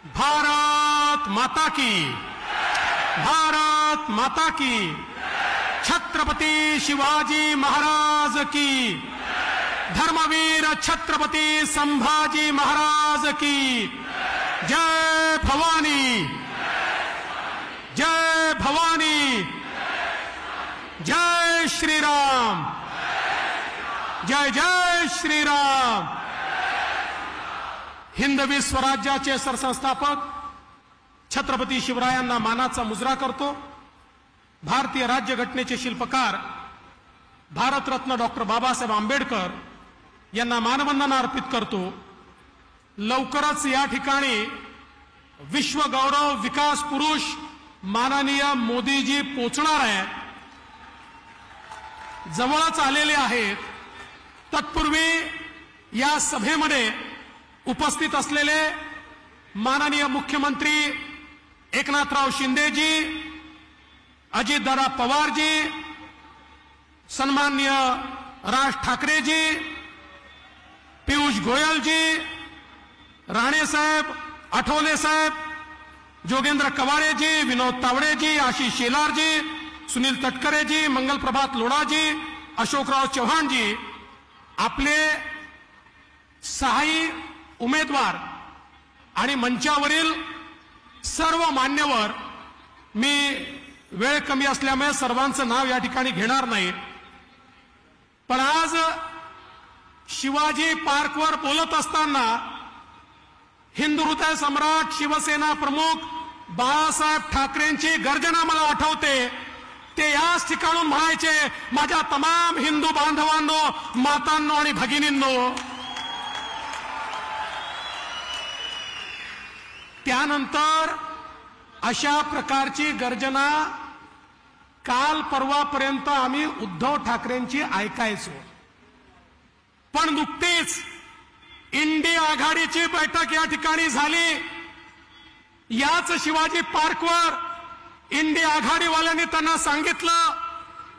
भारत माता की, भारत माता की, छत्रपति शिवाजी महाराज की, धर्मवीर छत्रपति संभाजी महाराज की, जय भवानी, जय भवानी, जय श्री राम, जय जय श्री राम। हिंदवी स्वराज्याचे सरसंस्थापक छत्रपती शिवरायांना मानाचा मुजरा करतो। भारतीय राज्यघटनेचे शिल्पकार भारतरत्न डॉक्टर बाबासाहेब आंबेडकर यांना मानवंदना अर्पित करतो। लवकरच या ठिकाणी विश्व गौरव विकास पुरुष माननीय मोदीजी पोचणार आहेत, जवळच आलेले आहेत। तत्पूर्वी या सभेमध्ये उपस्थित असलेले माननीय मुख्यमंत्री एकनाथराव शिंदेजी, अजितदादा पवारजी, सन्माननीय राज ठाकरेजी, पीयूष गोयलजी, राणे साहेब, आठवले साहेब, जोगेंद्र कवारेजी, विनोद तावडेजी, आशिष शेलारजी, सुनील तटकरेजी, मंगलप्रभात लोढाजी, अशोकराव चव्हाणजी, आपले सहाय्यक उमेदवार आणि मंचावरील सर्व मान्यवर, मी वेळ कमी असल्यामुळे सर्वांचं नाव या ठिकाणी घेणार नाही, पण आज शिवाजी पार्कवर बोलत असताना हिंदू हृदय सम्राट शिवसेना प्रमुख बाळासाहेब ठाकरेंची गर्जना मला आठवते। ते याच ठिकाणून म्हणायचे, माझ्या तमाम हिंदू बांधवांनो, मातांनो आणि भगिनींनो। त्यानंतर अशा प्रकारची गर्जना काल परवापर्यंत आम्ही उद्धव ठाकरेंची ऐकायचो, पण नुकतीच इंडिया आघाडीची बैठक या ठिकाणी झाली। याच शिवाजी पार्कवर इंडिया आघाडीवाल्यांनी त्यांना सांगितलं,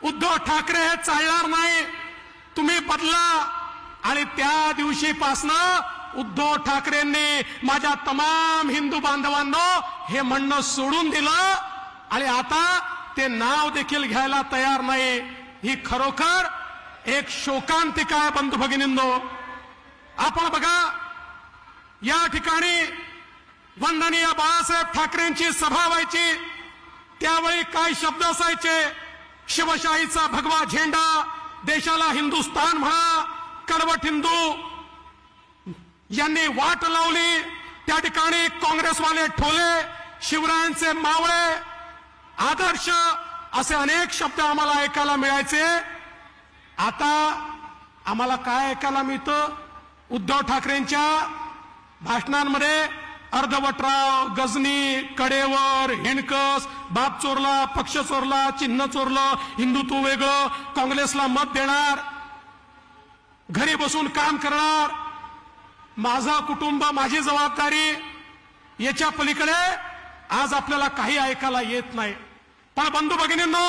उद्धव ठाकरे हे चालणार नाही, तुम्ही बदला। आणि त्या दिवशीपासनं उद्धव ठाकरेंनी माझ्या तमाम हिंदू बांधवांनो हे म्हणणं सोडून दिलं आणि आता ते नाव देखील घ्यायला तयार नाही। ही खरोखर एक शोकांतिका आहे बंधू भगिनींनो। आपण बघा, या ठिकाणी वंदनीय बाळासाहेब ठाकरेंची सभा व्हायची, त्यावेळी काय शब्द असायचे, शिवशाहीचा भगवा झेंडा, देशाला हिंदुस्थान म्हणा, कडवट हिंदू यांनी वाट लावली। त्या ठिकाणी काँग्रेसवाले ठोले, शिवरायांचे मावळे, आदर्श असे अनेक शब्द आम्हाला ऐकायला मिळायचे। आता आम्हाला काय ऐकायला मिळतं, उद्धव ठाकरेंच्या भाषणांमध्ये अर्धवटराव, गजनी, कडेवर, हिणकस, बाप चोरला, पक्ष चोरला, चिन्ह चोरलं, हिंदुत्व वेगळं, काँग्रेसला मत देणार, घरी बसून काम करणार, माझा कुटुंब माझी जबाबदारी, याच्या पलीकडे आज आपल्याला काही ऐकायला येत नाही। पण बंधू भगिनींनो,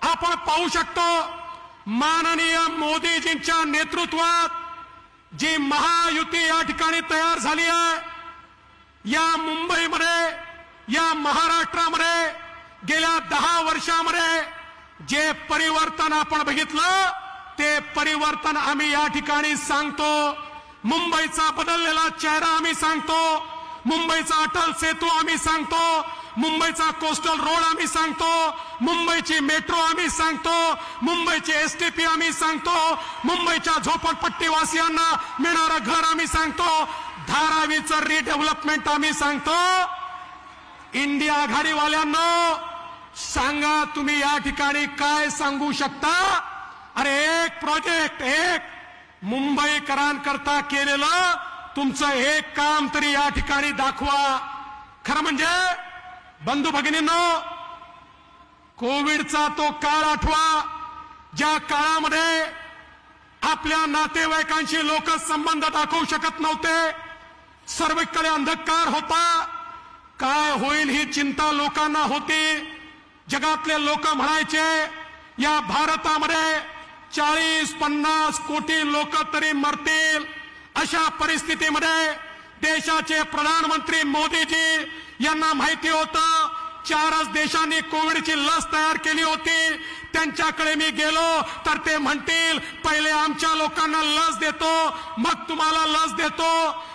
आपण पाहू शकतो माननीय मोदीजींच्या नेतृत्वात जी महायुती या ठिकाणी तयार झाली आहे, या मुंबईमध्ये, या महाराष्ट्रामध्ये गेल्या 10 वर्षामध्ये जे परिवर्तन आपण बघितलं, ते परिवर्तन आम्ही या ठिकाणी सांगतो। मुंबईचा बदललेला चेहरा आम्ही सांगतो, मुंबईचा अटल सेतू आम्ही सांगतो, मुंबईचा कोस्टल रोड आम्ही सांगतो, मुंबईची मेट्रो आम्ही सांगतो, मुंबईचे एसटीपी आम्ही सांगतो, मुंबईच्या झोपडपट्टीवासियांना मिळणारं घर आम्ही सांगतो, धारावीचं रिडेव्हलपमेंट आम्ही सांगतो। इंडिया आघाडीवाल्यांनो सांगा, तुम्ही या ठिकाणी काय सांगू शकता? अरे एक प्रोजेक्ट, एक मुंबईकरांकरता केलेलं तुमचं एक काम तरी या ठिकाणी दाखवा। खरं म्हणजे बंधू भगिनींनो, कोविडचा तो काळ आठवा, ज्या काळामध्ये आपल्या नातेवाईकांशी लोक संबंध दाखवू शकत नव्हते, सर्वकडे अंधकार होता, काय होईल ही चिंता लोकांना होती। जगातले लोक म्हणायचे या भारतामध्ये 40-50 कोटी लोक तरी मरतील। अशा परिस्थितीमध्ये देशाचे प्रधानमंत्री मोदीजी यांना माहिती होतं 4च देशांनी कोविडची लस तयार केली होती. त्यांच्याकडे मी गेलो तर ते म्हणतील पहिले आमच्या लोकांना लस देतो मग तुम्हाला लस देतो.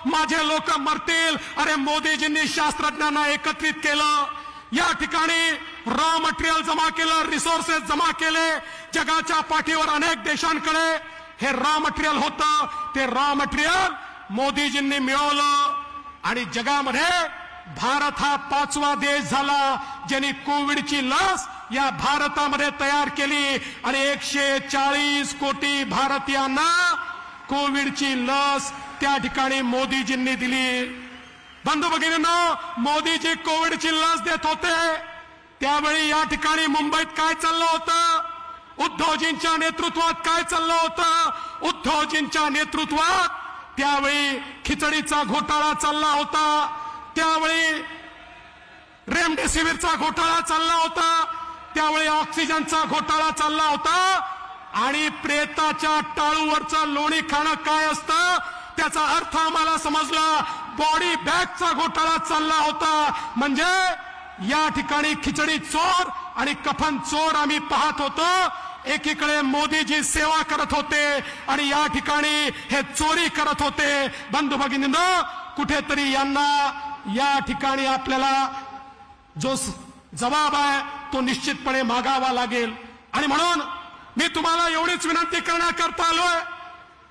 माझे लोक मरतील. अरे मोदीजींनी शास्त्रज्ञांना एकत्रित केलं. या ठिकाणी रॉ मटेरियल जमा केलं, रिसोर्सेस जमा केले. जगाच्या पाठीवर अनेक देशांकडे हे रॉ मटेरियल होतं. ते रॉ मटेरियल मोदीजींनी मिळवलं आणि जगामध्ये भारत हा 5वा देश झाला ज्यांनी कोविडची लस या भारतामध्ये तयार केली आणि 140 कोटी भारतीयांना कोविडची लस त्या ठिकाणी मोदीजींनी दिली. बंधू भगिनींनो, मोदीजी कोविडची लस देत होते त्यावेळी या ठिकाणी मुंबईत काय चाललं होतं? उद्धवजींच्या नेतृत्वात काय चाललं होतं? उद्धवजींच्या नेतृत्वात त्यावेळी खिचडीचा घोटाळा चालला होता. त्यावेळी रेमडेसिवीरचा घोटाळा चालला होता. त्यावेळी ऑक्सिजनचा घोटाळा चालला होता. आणि प्रेताच्या टाळूवरचं लोणी खाणं काय असतं त्याचा अर्थ आम्हाला समजला. बॉडी बॅगचा घोटाळा चालला होता. म्हणजे या ठिकाणी खिचडी चोर आणि कफन चोर आम्ही पाहत होतो. एकीकडे मोदीजी सेवा करत होते आणि या ठिकाणी हे चोरी करत होते. बंधू भगिनींनो, कुठेतरी यांना या ठिकाणी आपल्याला जो जबाब आहे तो निश्चितपणे मागावा लागेल. आणि म्हणून मी तुम्हाला एवढीच विनंती करण्याकरता आलोय.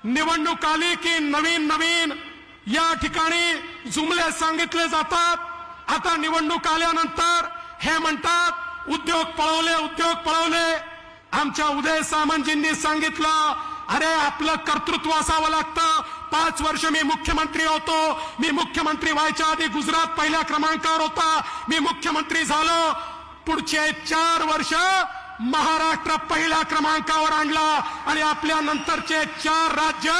निवडणूक आली की नवीन नवीन या ठिकाणी जुमले सांगितले जातात. आता निवडणूक आल्यानंतर हे म्हणतात उद्योग पळवले. आमच्या उदय सामंतजींनी सांगितलं अरे आपलं कर्तृत्व असावं लागतं. 5 वर्ष मी मुख्यमंत्री होतो. मी मुख्यमंत्री व्हायच्या आधी गुजरात पहिल्या क्रमांकावर होता. मी मुख्यमंत्री झालो. पुढचे 4 वर्ष महाराष्ट्र पहिल्या क्रमांकावर आणला आणि आपल्या नंतरचे 4 राज्य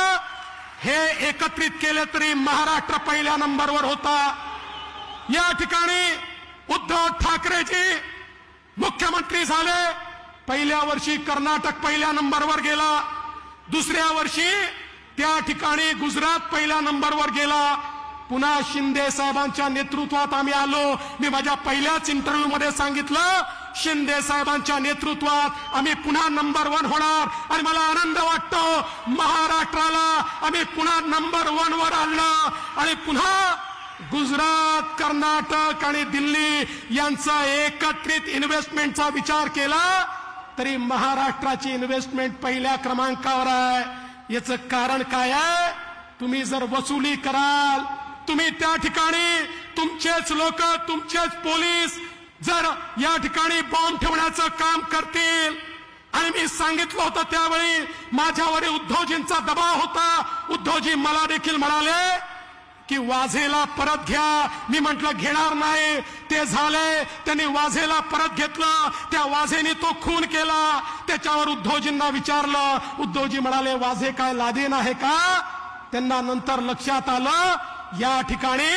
हे एकत्रित केले तरी महाराष्ट्र पहिल्या नंबरवर होता. या ठिकाणी उद्धव ठाकरेजी मुख्यमंत्री झाले. पहिल्या वर्षी कर्नाटक पहिल्या नंबरवर गेला. दुसऱ्या वर्षी त्या ठिकाणी गुजरात पहिल्या नंबरवर गेला. पुन्हा शिंदे साहेबांच्या नेतृत्वात आम्ही आलो. मी माझ्या पहिल्याच इंटरव्ह्यू मध्ये सांगितलं शिंदे साहेबांच्या नेतृत्वात आम्ही पुन्हा नंबर 1 होणार. आणि मला आनंद वाटतो महाराष्ट्राला आम्ही पुन्हा नंबर 1 वर आणलं. आणि पुन्हा गुजरात, कर्नाटक आणि दिल्ली यांचा एकत्रित इन्व्हेस्टमेंटचा विचार केला तरी महाराष्ट्राची इन्व्हेस्टमेंट पहिल्या क्रमांकावर आहे. याचं कारण काय आहे? तुम्ही जर वसुली कराल, तुम्ही त्या ठिकाणी तुमचेच लोक, तुमचेच पोलीस जर या ठिकाणी बॉम्ब ठेवण्याचं काम करतील. आणि मी सांगितलं होतं त्यावेळी माझ्यावर उद्धवजींचा दबाव होता. उद्धवजी मला देखील म्हणाले की वाझेला परत घ्या. मी म्हटलं घेणार नाही. ते झाले, त्यांनी वाझेला परत घेतलं. त्या वाझेने तो खून केला. त्याच्यावर उद्धवजींना विचारलं. उद्धवजी म्हणाले वाझे काय लादेन आहे का? त्यांना नंतर लक्षात आलं या ठिकाणी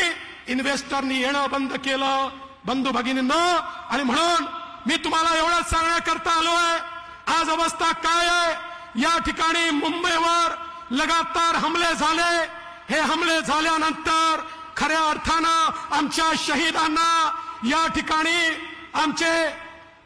इन्व्हेस्टरनी येणं बंद केलं. बंधू भगिनींनो, आणि म्हणून मी तुम्हाला एवढंच सांगण्याकरता आलोय. आज अवस्था काय आहे? या ठिकाणी मुंबईवर लगातार हमले झाले. हे हमले झाल्यानंतर खऱ्या अर्थानं आमच्या शहीदांना या ठिकाणी आमचे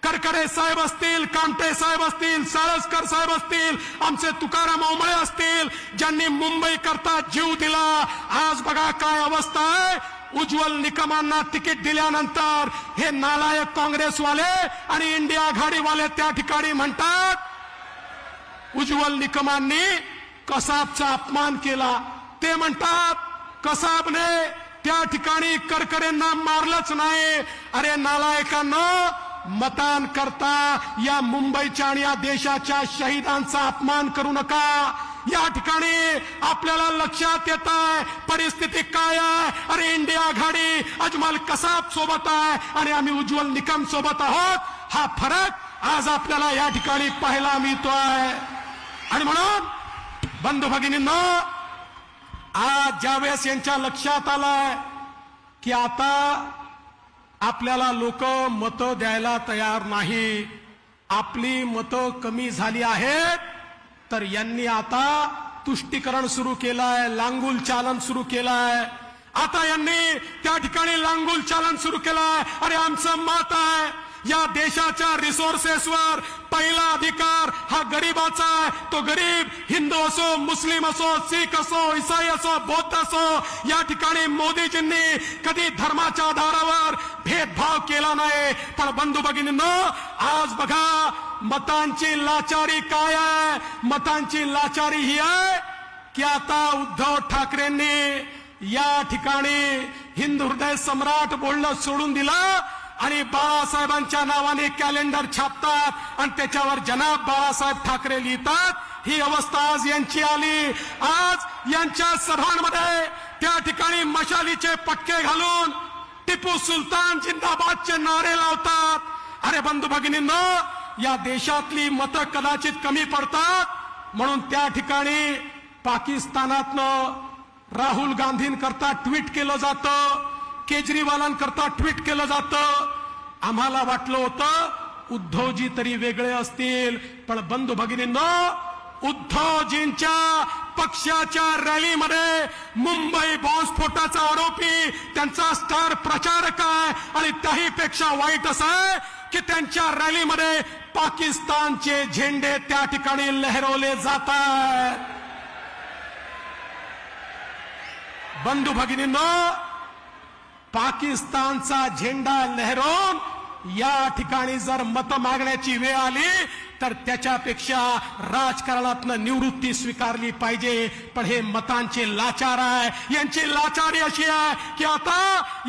करकरे साहेब असतील, कामटे साहेब असतील, साळसकर साहेब असतील, आमचे तुकाराम ओंबळे असतील, ज्यांनी मुंबई करता जीव दिला. आज बघा काय अवस्था आहे. उज्ज्वल निकमांना तिकीट दिल्यानंतर हे नालायक काँग्रेसवाले आणि इंडिया आघाडीवाले त्या ठिकाणी म्हणतात उज्ज्वल निकमांनी कसाबचा अपमान केला. ते म्हणतात कसाबने त्या ठिकाणी करकरेंना मारलंच नाही. अरे नालायकांनो, मतान करता या मुंबईच्या आणि या देशाच्या शहीदांचा अपमान करू नका. या ठिकाणी आपल्याला लक्षात येत आहे परिस्थिती काय आहे. अरे इंडिया आघाडी अजमल कसाब सोबत आहे आणि आम्ही उज्ज्वल निकम सोबत आहोत. हा फरक आज आपल्याला या ठिकाणी पाहायला मिळतोय. आणि म्हणून बंधू भगिनींनो, आज ज्यावेळेस यांच्या लक्षात आलंय की आता आपल्याला लोक मतं द्यायला तयार नाही, आपली मतं कमी झाली आहेत, तर यांनी आता तुष्टीकरण सुरू केलंय, लांगुल चालन सुरू केलंय. आता यांनी त्या ठिकाणी लांगुल चालन सुरू केलंय. अरे आमचं मत आहे या देशाच्या रिसोर्सेसवर पहिला अधिकार हा गरीबाचा आहे. तो गरीब हिंदू असो, मुस्लिम असो, सिख असो, ईसाई असो, बौद्ध असो, या ठिकाणी मोदीजींनी कधी धर्माच्या आधारावर भेदभाव केला नाही. पण बंधू भगिनींनो, आज बघा मतांची लाचारी काय आहे. मतांची लाचारी ही आहे की आता उद्धव ठाकरेंनी या ठिकाणी हिंदू हृदय सम्राट बोलणं सोडून दिलं आणि बाळासाहेबांच्या नावाने कॅलेंडर छापतात आणि त्याच्यावर जनाब बाळासाहेब ठाकरे लिहितात. ही अवस्था आज यांची आली. आज यांच्या सभांमध्ये त्या ठिकाणी मशालीचे पटके घालून टिपू सुलतान जिंदाबादचे नारे लावतात. अरे बंधू भगिनींनो, या देशातली मतं कदाचित कमी पडतात म्हणून त्या ठिकाणी पाकिस्तानातनं राहुल गांधींकरता ट्विट केलं जातं, केजरीवालांकरता ट्विट केलं जातं. आम्हाला वाटलं होतं उद्धवजी तरी वेगळे असतील, पण बंधू भगिनींनो, उद्धवजींच्या पक्षाच्या रॅलीमध्ये मुंबई बॉम्बस्फोटाचा आरोपी त्यांचा स्टार प्रचारक आहे. आणि त्याहीपेक्षा वाईट असं आहे की त्यांच्या रॅलीमध्ये पाकिस्तानचे झेंडे त्या ठिकाणी लहरवले जातात. बंधू भगिनींनो, पाकिस्तानचा झेंडा लहरवून या ठिकाणी जर मत मागण्याची वेळ आली तर त्याच्यापेक्षा राजकारणातनं निवृत्ती स्वीकारली पाहिजे. पण हे मतांचे लाचार आहे. यांची लाचारी अशी आहे की आता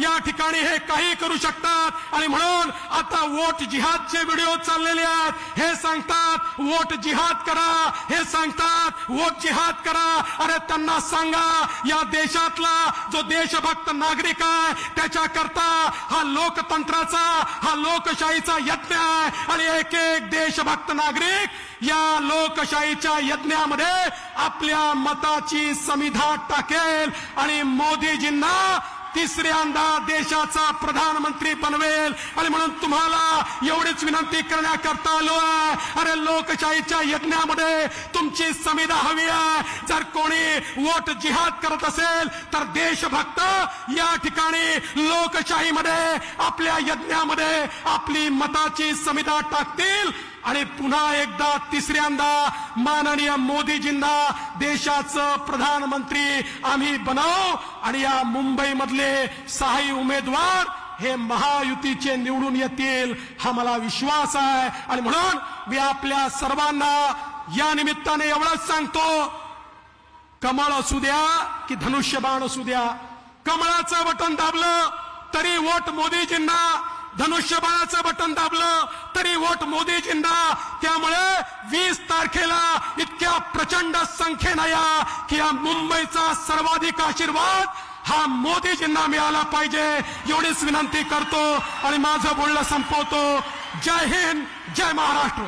या ठिकाणी हे काही करू शकतात आणि म्हणून आता वोट जिहादचे व्हिडिओ चाललेले आहेत. हे सांगतात वोट जिहाद करा, हे सांगतात वोट जिहाद करा. अरे त्यांना सांगा या देशातला जो देशभक्त नागरिक आहे त्याच्याकरता हा लोकतंत्राचा, हा लोकशाहीचा यज्ञ आहे आणि एक एक देशभक्त नागरिक या लोकशाहीच्या यज्ञामध्ये आपल्या मताची समिधा टाकेल आणि मोदीजींना तिसऱ्यांदा देशाचा प्रधानमंत्री बनवेल. आणि म्हणून तुम्हाला एवढीच विनंती करण्याकरता आलो आहे. अरे लोकशाहीच्या यज्ञामध्ये तुमची समिधा हवी आहे. जर कोणी वोट जिहाद करत असेल तर देशभक्त या ठिकाणी लोकशाहीमध्ये आपल्या यज्ञामध्ये आपली मताची समिधा टाकतील आणि पुन्हा एकदा तिसऱ्यांदा माननीय मोदीजींना देशाचं प्रधानमंत्री आम्ही बनवू आणि या मुंबईमधले 6 उमेदवार हे महायुतीचे निवडून येतील हा मला विश्वास आहे. आणि म्हणून मी आपल्या सर्वांना या निमित्ताने एवढंच सांगतो, कमळ असू द्या की धनुष्यबाण असू द्या, कमळाचं बटन दाबलं तरी वोट मोदीजींना, धनुष्यबाणाचं बटन दाबलं तरी वोट मोदीजींना. त्यामुळे 20 तारखेला इतक्या प्रचंड संख्येनं या की या मुंबईचा सर्वाधिक आशीर्वाद हा मोदीजींना मिळाला पाहिजे एवढीच विनंती करतो आणि माझं बोलणं संपवतो. जय हिंद, जय महाराष्ट्र.